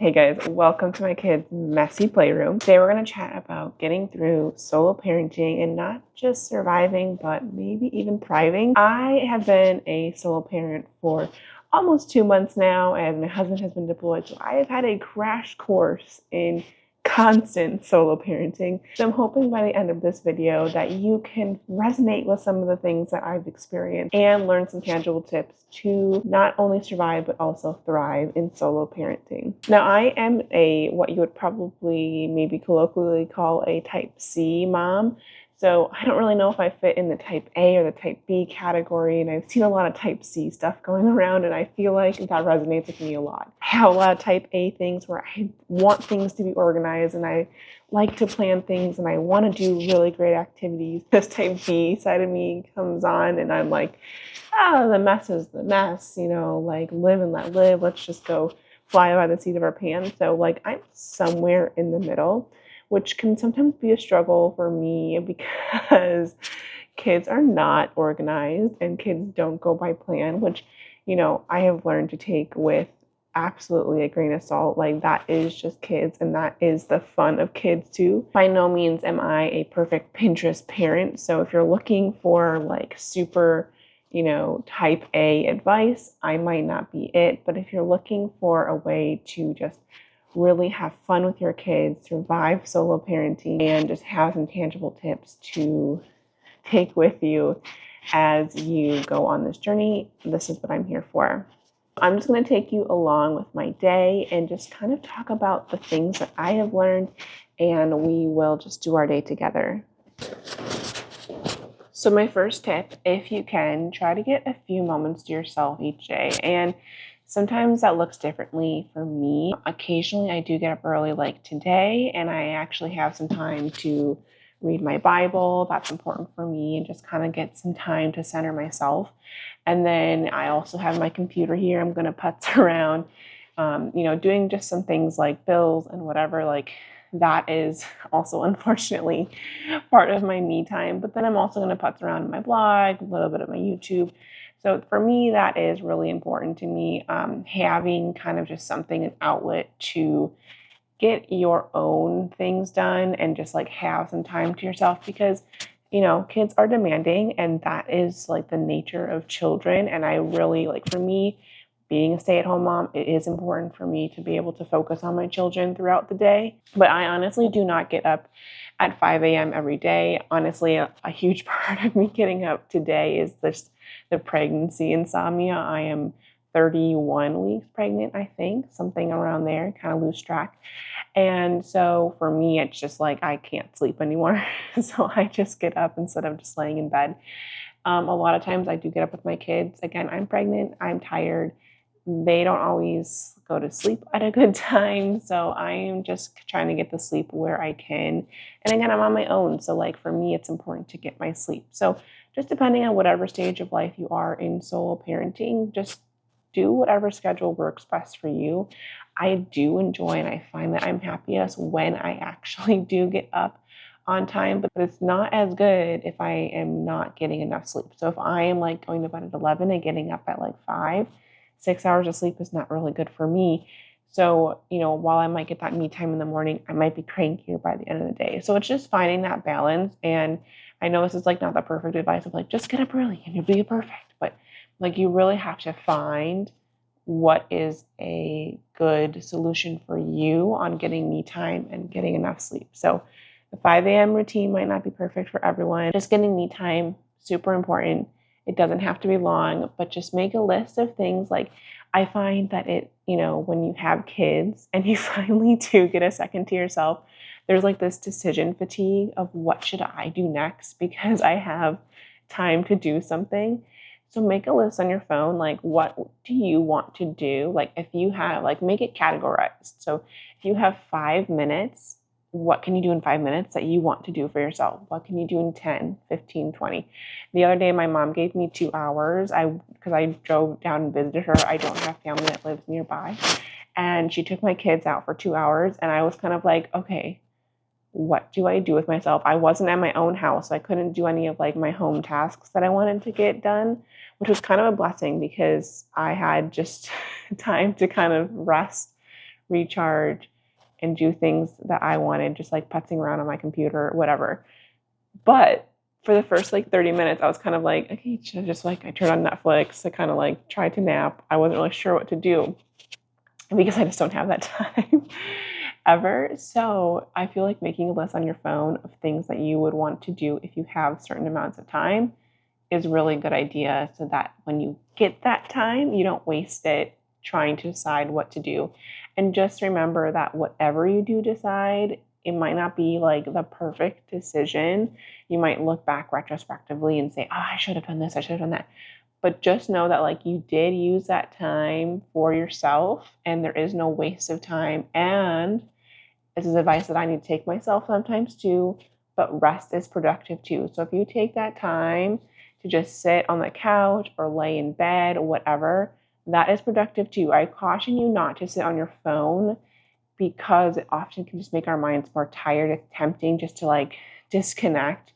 Hey guys, welcome to my kids' messy playroom. Today we're going to chat about getting through solo parenting and not just surviving, but maybe even thriving. I have been a solo parent for almost 2 months now, and my husband has been deployed, so I have had a crash course in constant solo parenting. So I'm hoping by the end of this video that you can resonate with some of the things that I've experienced and learn some tangible tips to not only survive but also thrive in solo parenting. Now, I am what you would probably maybe colloquially call a type C mom. So I don't really know if I fit in the type A or the type B category, and I've seen a lot of type C stuff going around, and I feel like that resonates with me a lot. I have a lot of type A things where I want things to be organized, and I like to plan things, and I want to do really great activities. This type B side of me comes on, and I'm like, the mess is the mess, like live and let live. Let's just go fly by the seat of our pants. So like I'm somewhere in the middle, which can sometimes be a struggle for me because kids are not organized and kids don't go by plan, which, I have learned to take with absolutely a grain of salt. Like that is just kids and that is the fun of kids too. By no means am I a perfect Pinterest parent. So if you're looking for like super type A advice, I might not be it. But if you're looking for a way to just really have fun with your kids, survive solo parenting, and just have some tangible tips to take with you as you go on this journey, this is what I'm here for. I'm just going to take you along with my day and just kind of talk about the things that I have learned, and we will just do our day together. So my first tip, if you can, try to get a few moments to yourself each day. And sometimes that looks differently for me. Occasionally I do get up early like today, and I actually have some time to read my Bible. That's important for me, and just kind of get some time to center myself. And then I also have my computer here. I'm going to putz around, doing just some things like bills and whatever, like that is also unfortunately part of my me time. But then I'm also going to putz around in my blog, a little bit of my YouTube. So for me, that is really important to me, having kind of just something, an outlet to get your own things done and just like have some time to yourself, because kids are demanding, and that is like the nature of children. And I really, like, for me, being a stay-at-home mom, it is important for me to be able to focus on my children throughout the day. But I honestly do not get up at 5 a.m. every day. Honestly, a huge part of me getting up today is just the pregnancy insomnia. I am 31 weeks pregnant, I think, something around there, kind of lose track. And so for me, it's just like I can't sleep anymore. So I just get up instead of just laying in bed. A lot of times I do get up with my kids. Again, I'm pregnant, I'm tired. They don't always go to sleep at a good time. So I'm just trying to get the sleep where I can. And again, I'm on my own. So like for me, it's important to get my sleep. So just depending on whatever stage of life you are in solo parenting, just do whatever schedule works best for you. I do enjoy, and I find that I'm happiest when I actually do get up on time, but it's not as good if I am not getting enough sleep. So if I am like going to bed at 11 and getting up at like 5, 6 hours of sleep is not really good for me. So, while I might get that me time in the morning, I might be crankier by the end of the day. So it's just finding that balance. And I know this is like not the perfect advice of like, just get up early and you'll be perfect. But like, you really have to find what is a good solution for you on getting me time and getting enough sleep. So the 5 a.m. routine might not be perfect for everyone. Just getting me time, super important. It doesn't have to be long, but just make a list of things. Like I find that when you have kids and you finally do get a second to yourself, there's like this decision fatigue of what should I do next because I have time to do something. So make a list on your phone, like what do you want to do? Like if you have, like make it categorized. So if you have 5 minutes, what can you do in 5 minutes that you want to do for yourself? What can you do in 10, 15, 20? The other day, my mom gave me 2 hours because I drove down and visited her. I don't have family that lives nearby. And she took my kids out for 2 hours. And I was kind of like, okay, what do I do with myself? I wasn't at my own house, so I couldn't do any of like my home tasks that I wanted to get done, which was kind of a blessing because I had just time to kind of rest, recharge, and do things that I wanted, just like putzing around on my computer, whatever. But for the first like 30 minutes, I was kind of like, okay, just like I turned on Netflix. I kind of like tried to nap. I wasn't really sure what to do because I just don't have that time ever. So I feel like making a list on your phone of things that you would want to do if you have certain amounts of time is a really good idea, so that when you get that time, you don't waste it trying to decide what to do. And just remember that whatever you do decide, it might not be like the perfect decision. You might look back retrospectively and say, oh, I should have done this, I should have done that. But just know that like you did use that time for yourself, and there is no waste of time. And this is advice that I need to take myself sometimes too, but rest is productive too. So if you take that time to just sit on the couch or lay in bed or whatever, that is productive too. I caution you not to sit on your phone because it often can just make our minds more tired. It's tempting just to like disconnect.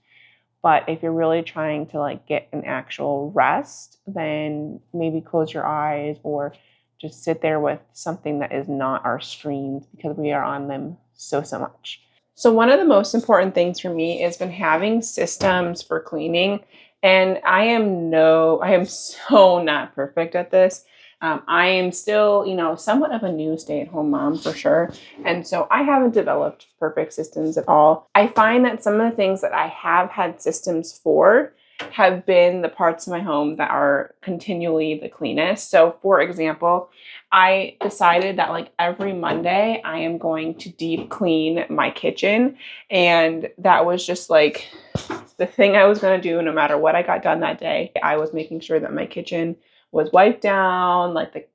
But if you're really trying to like get an actual rest, then maybe close your eyes or just sit there with something that is not our screens, because we are on them so much. So one of the most important things for me has been having systems for cleaning. And I am so not perfect at this. I am still, somewhat of a new stay-at-home mom for sure. And so I haven't developed perfect systems at all. I find that some of the things that I have had systems for have been the parts of my home that are continually the cleanest. So for example, I decided that like every Monday I am going to deep clean my kitchen. And that was just like the thing I was going to do no matter what I got done that day. I was making sure that my kitchen was wiped down, like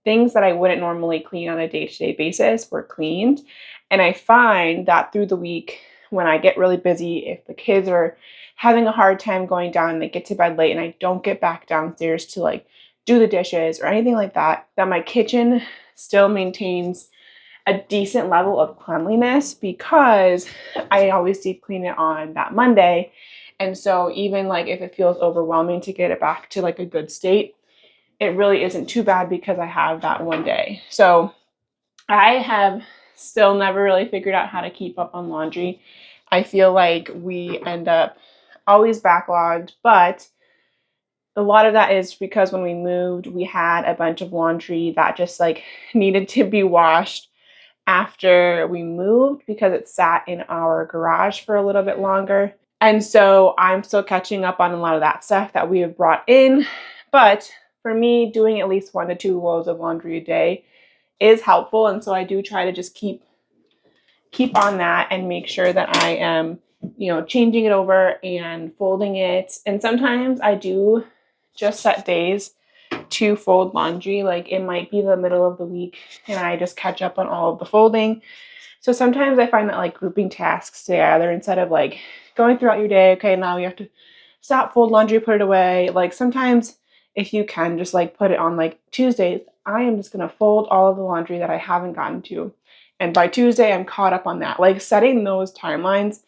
things that I wouldn't normally clean on a day-to-day basis were cleaned. And I find that through the week, when I get really busy, if the kids are having a hard time going down and they get to bed late and I don't get back downstairs to like do the dishes or anything like that, that my kitchen still maintains a decent level of cleanliness because I always deep clean it on that Monday. And so even like if it feels overwhelming to get it back to like a good state, it really isn't too bad because I have that one day. So I have still never really figured out how to keep up on laundry. I feel like we end up always backlogged, but a lot of that is because when we moved, we had a bunch of laundry that just like needed to be washed after we moved because it sat in our garage for a little bit longer. And so I'm still catching up on a lot of that stuff that we have brought in. But for me, doing at least 1 to 2 loads of laundry a day is helpful. And so I do try to just keep on that and make sure that I am, changing it over and folding it. And sometimes I do just set days to fold laundry. Like it might be the middle of the week and I just catch up on all of the folding. So sometimes I find that like grouping tasks together instead of like going throughout your day, okay, now you have to stop, fold laundry, put it away. Like sometimes if you can just like put it on like Tuesdays, I am just going to fold all of the laundry that I haven't gotten to. And by Tuesday, I'm caught up on that. Like setting those timelines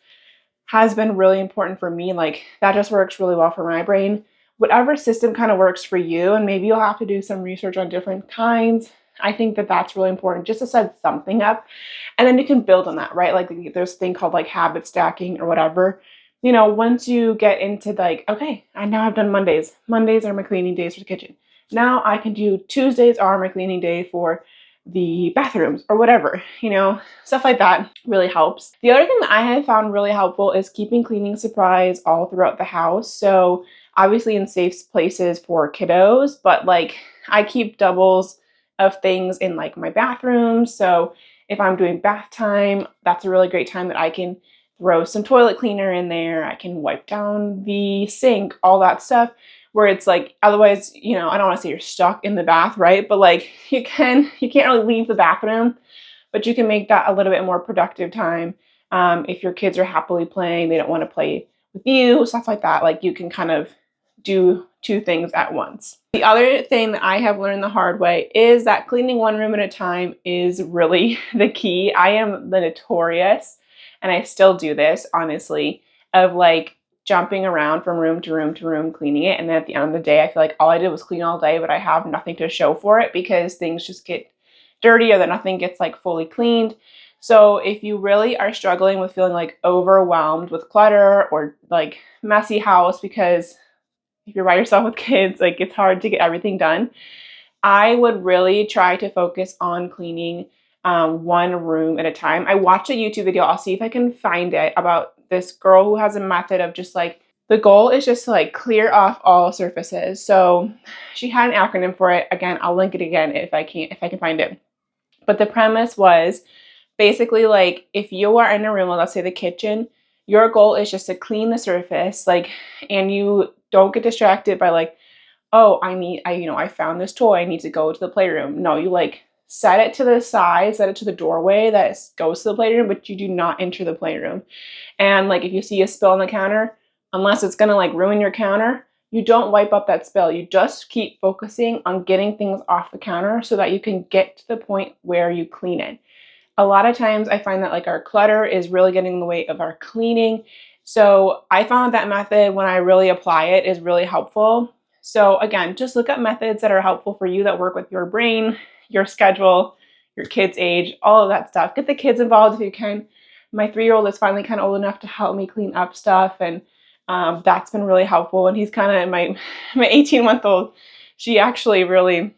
has been really important for me. Like that just works really well for my brain. Whatever system kind of works for you, and maybe you'll have to do some research on different kinds. I think that that's really important just to set something up, and then you can build on that, right? Like there's a thing called like habit stacking or whatever. Once you get into like, okay, I now have done Mondays. Mondays are my cleaning days for the kitchen. Now I can do Tuesdays are my cleaning day for the bathrooms or whatever, stuff like that really helps. The other thing that I have found really helpful is keeping cleaning supplies all throughout the house. So obviously in safe places for kiddos, but like I keep doubles of things in like my bathroom. So if I'm doing bath time, that's a really great time that I can throw some toilet cleaner in there. I can wipe down the sink, all that stuff. Where it's like, otherwise, I don't want to say you're stuck in the bath, right? But like you can't really leave the bathroom, but you can make that a little bit more productive time. If your kids are happily playing, they don't want to play with you, stuff like that. Like you can kind of do 2 things at once. The other thing that I have learned the hard way is that cleaning one room at a time is really the key. I am the notorious, and I still do this, honestly, of like jumping around from room to room to room, cleaning it. And then at the end of the day, I feel like all I did was clean all day, but I have nothing to show for it because things just get dirty or that nothing gets like fully cleaned. So if you really are struggling with feeling like overwhelmed with clutter or like messy house, because if you're by yourself with kids, like it's hard to get everything done, I would really try to focus on cleaning one room at a time. I watched a YouTube video, I'll see if I can find it, about this girl who has a method of just like, the goal is just to like clear off all surfaces. So she had an acronym for it. Again, I'll link it again if I can find it. But the premise was basically like, if you are in a room, let's say the kitchen, your goal is just to clean the surface, like, and you don't get distracted by like, oh, I found this toy, I need to go to the playroom. No, you like set it to the side, set it to the doorway that goes to the playroom, but you do not enter the playroom. And like if you see a spill on the counter, unless it's gonna like ruin your counter, you don't wipe up that spill. You just keep focusing on getting things off the counter so that you can get to the point where you clean it. A lot of times I find that like our clutter is really getting in the way of our cleaning. So I found that method, when I really apply it, is really helpful. So again, just look up methods that are helpful for you, that work with your brain, your schedule, your kid's age, all of that stuff. Get the kids involved if you can. My 3-year-old is finally kind of old enough to help me clean up stuff, and that's been really helpful. And he's kind of my 18-month-old. She actually really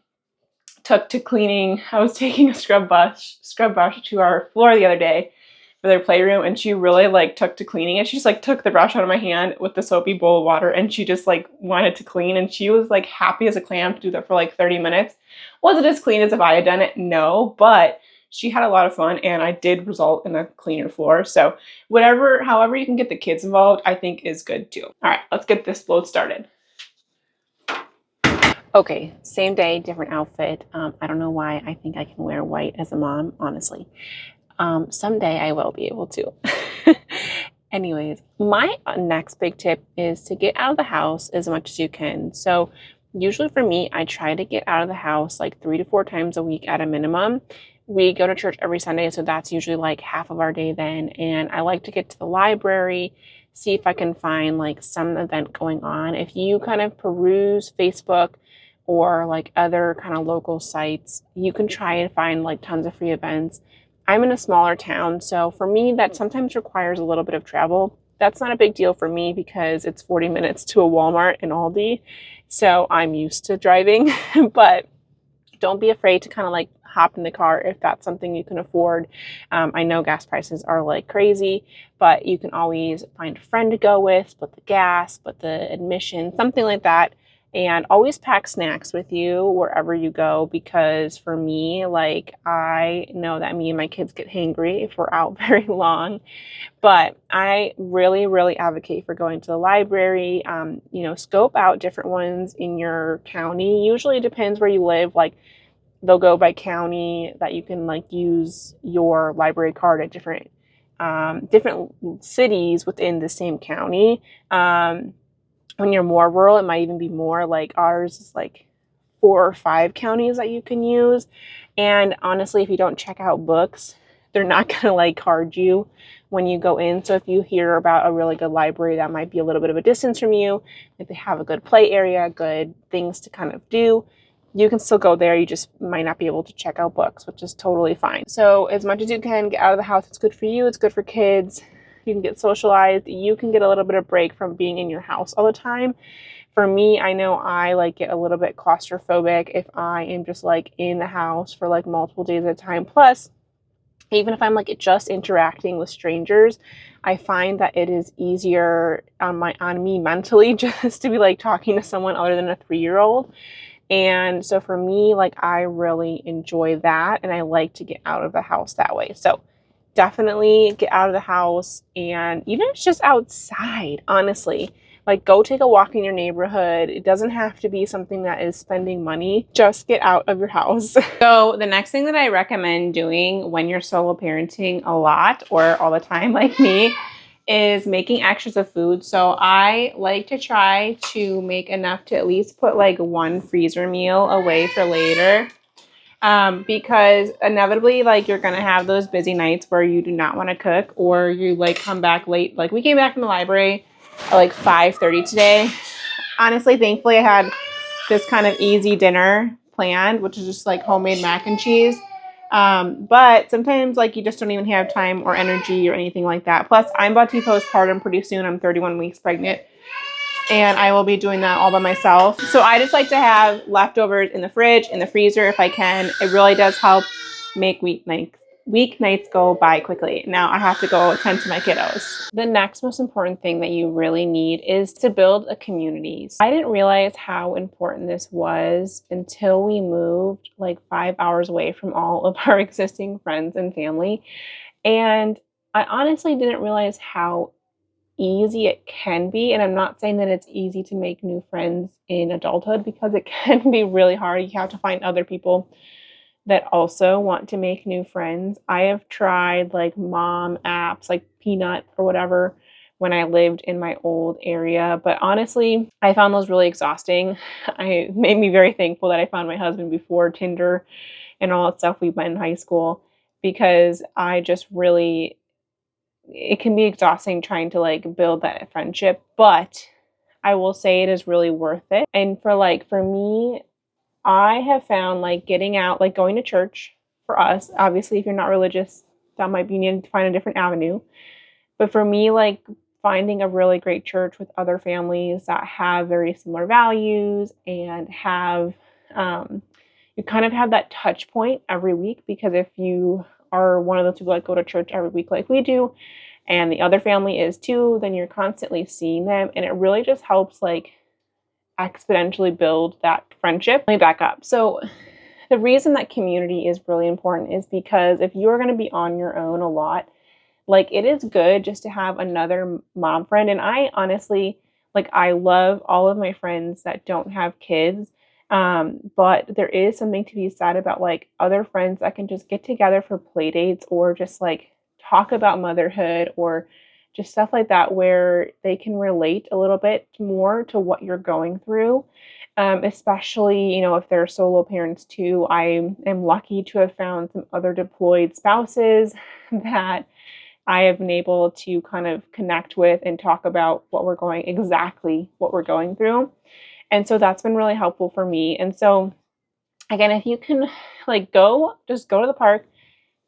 took to cleaning. I was taking a scrub brush to our floor the other day for their playroom, and she really like took to cleaning it. She just like took the brush out of my hand with the soapy bowl of water, and she just like wanted to clean, and she was like happy as a clam to do that for like 30 minutes. Was it as clean as if I had done it? No, but she had a lot of fun, and I did result in a cleaner floor. So however you can get the kids involved, I think is good too. All right, let's get this load started. Okay, same day, different outfit. I don't know why I think I can wear white as a mom, honestly. Someday I will be able to. Anyways, my next big tip is to get out of the house as much as you can. So usually for me, I try to get out of the house like 3 to 4 times a week at a minimum. We go to church every Sunday, so that's usually like half of our day then. And I like to get to the library, see if I can find like some event going on. If you kind of peruse Facebook or like other kind of local sites, you can try and find like tons of free events. I'm in a smaller town, so for me that sometimes requires a little bit of travel. That's not a big deal for me because it's 40 minutes to a Walmart and Aldi, so I'm used to driving. But don't be afraid to kind of like hop in the car if that's something you can afford. I know gas prices are like crazy, but you can always find a friend to go with, split the gas, split the admission, something like that. And always pack snacks with you wherever you go, because for me, like, I know that me and my kids get hangry if we're out very long. But I really, really advocate for going to the library. Scope out different ones in your county. Usually it depends where you live. Like, they'll go by county that you can like use your library card at different cities within the same county. When you're more rural, it might even be more. Like ours is like 4 or 5 counties that you can use. And honestly, if you don't check out books, they're not going to like card you when you go in. So if you hear about a really good library that might be a little bit of a distance from you, if they have a good play area, good things to kind of do, you can still go there. You just might not be able to check out books, which is totally fine. So as much as you can, get out of the house. It's good for you. It's good for kids. You can get socialized. You can get a little bit of break from being in your house all the time. For me, I know I like get a little bit claustrophobic if I am just like in the house for like multiple days at a time. Plus, even if I'm like just interacting with strangers, I find that it is easier on me mentally just to be like talking to someone other than a 3-year-old. And so for me, like, I really enjoy that, and I like to get out of the house that way. So definitely get out of the house, and even if it's just outside, honestly, like, go take a walk in your neighborhood. It doesn't have to be something that is spending money. Just get out of your house. So the next thing that I recommend doing when you're solo parenting a lot or all the time like me is making extras of food. So I like to try to make enough to at least put like 1 freezer meal away for later. Because inevitably, like, you're gonna have those busy nights where you do not want to cook, or you like come back late. Like, we came back from the library at like 5:30 today. Honestly, thankfully, I had this kind of easy dinner planned, which is just like homemade mac and cheese. But sometimes like you just don't even have time or energy or anything like that. Plus, I'm about to be postpartum pretty soon. I'm 31 weeks pregnant, and I will be doing that all by myself. So I just like to have leftovers in the fridge, in the freezer if I can. It really does help make weeknights go by quickly. Now I have to go attend to my kiddos. The next most important thing that you really need is to build a community. I didn't realize how important this was until we moved like 5 hours away from all of our existing friends and family. And I honestly didn't realize how easy it can be. And I'm not saying that it's easy to make new friends in adulthood, because it can be really hard. You have to find other people that also want to make new friends. I have tried like mom apps like Peanut or whatever when I lived in my old area, but honestly, I found those really exhausting. It made me very thankful that I found my husband before Tinder and all that stuff we met in high school, because I just really, it can be exhausting trying to like build that friendship, but I will say it is really worth it. And for me, I have found like getting out, like going to church for us. Obviously, if you're not religious, that might be needing to find a different avenue. But for me, like finding a really great church with other families that have very similar values and have, you kind of have that touch point every week. Because if you are one of those people that go to church every week like we do, and the other family is too, then you're constantly seeing them. And it really just helps like exponentially build that friendship. Let me back up. So the reason that community is really important is because if you're going to be on your own a lot, like it is good just to have another mom friend. And I honestly, like I love all of my friends that don't have kids. But there is something to be said about like other friends that can just get together for play dates or just like talk about motherhood or just stuff like that, where they can relate a little bit more to what you're going through. Especially, if they're solo parents too. I am lucky to have found some other deployed spouses that I have been able to kind of connect with and talk about exactly what we're going through. And so that's been really helpful for me. And so again, if you can like just go to the park,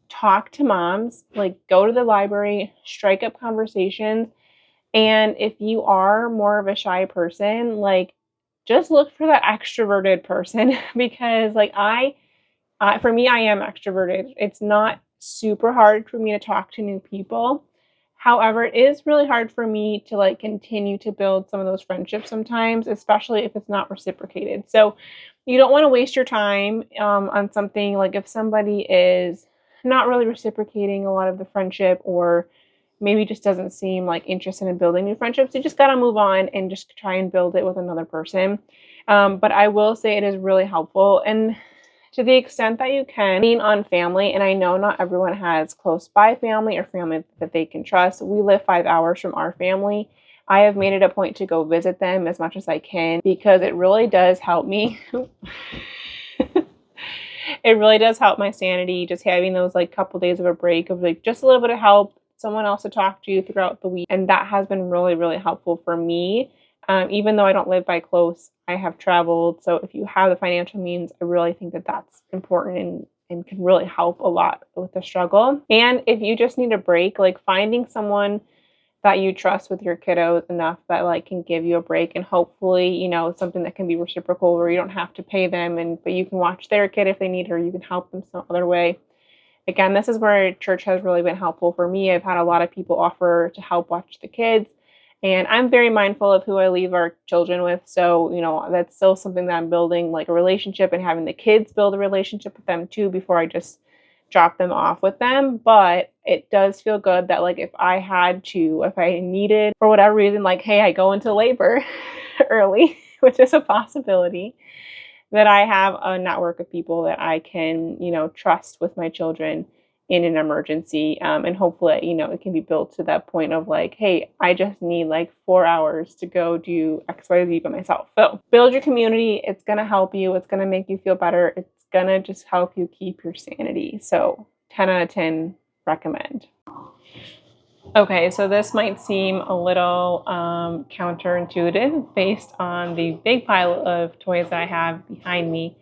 talk to moms, like go to the library, strike up conversations. And if you are more of a shy person, like just look for that extroverted person because like for me, I am extroverted. It's not super hard for me to talk to new people. However, it is really hard for me to like continue to build some of those friendships sometimes, especially if it's not reciprocated. So you don't want to waste your time on something like if somebody is not really reciprocating a lot of the friendship, or maybe just doesn't seem like interested in building new friendships. You just got to move on and just try and build it with another person. But I will say it is really helpful. And to the extent that you can, lean on family. And I know not everyone has close by family or family that they can trust. We live 5 hours from our family. I have made it a point to go visit them as much as I can because it really does help me. It really does help my sanity, just having those like couple days of a break of like just a little bit of help, someone else to talk to throughout the week. And that has been really, really helpful for me. Even though I don't live by close, I have traveled. So if you have the financial means, I really think that that's important and can really help a lot with the struggle. And if you just need a break, like finding someone that you trust with your kiddos enough that like can give you a break, and hopefully, something that can be reciprocal where you don't have to pay them but you can watch their kid if they need her, you can help them some other way. Again, this is where church has really been helpful for me. I've had a lot of people offer to help watch the kids, and I'm very mindful of who I leave our children with. So, that's still something that I'm building, like a relationship, and having the kids build a relationship with them too before I just drop them off with them. But it does feel good that like if I needed for whatever reason, like, hey, I go into labor early, which is a possibility, that I have a network of people that I can, trust with my children in an emergency. And hopefully, it can be built to that point of like, hey, I just need like 4 hours to go do XYZ by myself. So build your community. It's going to help you. It's going to make you feel better. It's going to just help you keep your sanity. So 10 out of 10 recommend. Okay, so this might seem a little counterintuitive based on the big pile of toys that I have behind me,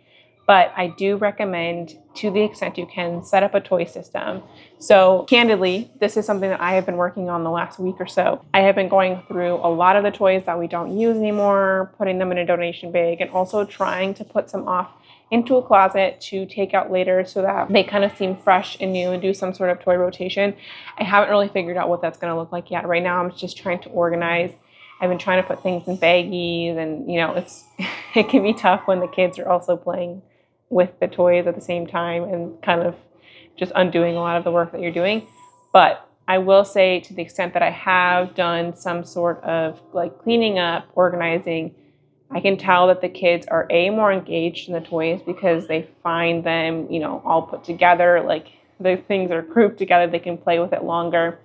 but I do recommend, to the extent you can, set up a toy system. So candidly, this is something that I have been working on the last week or so. I have been going through a lot of the toys that we don't use anymore, putting them in a donation bag, and also trying to put some off into a closet to take out later so that they kind of seem fresh and new, and do some sort of toy rotation. I haven't really figured out what that's going to look like yet. Right now I'm just trying to organize. I've been trying to put things in baggies, and it can be tough when the kids are also playing with the toys at the same time and kind of just undoing a lot of the work that you're doing. But I will say, to the extent that I have done some sort of like cleaning up, organizing, I can tell that the kids are more engaged in the toys because they find them, all put together, like the things are grouped together, they can play with it longer.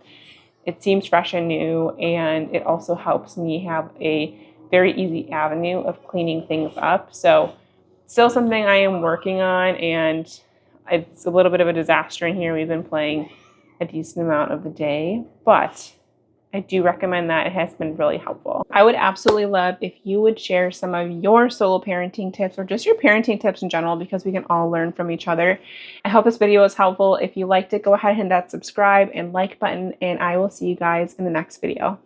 It seems fresh and new, and it also helps me have a very easy avenue of cleaning things up. So still something I am working on, and it's a little bit of a disaster in here. We've been playing a decent amount of the day, but I do recommend that. It has been really helpful. I would absolutely love if you would share some of your solo parenting tips, or just your parenting tips in general, because we can all learn from each other. I hope this video was helpful. If you liked it, go ahead and hit that subscribe and like button, and I will see you guys in the next video.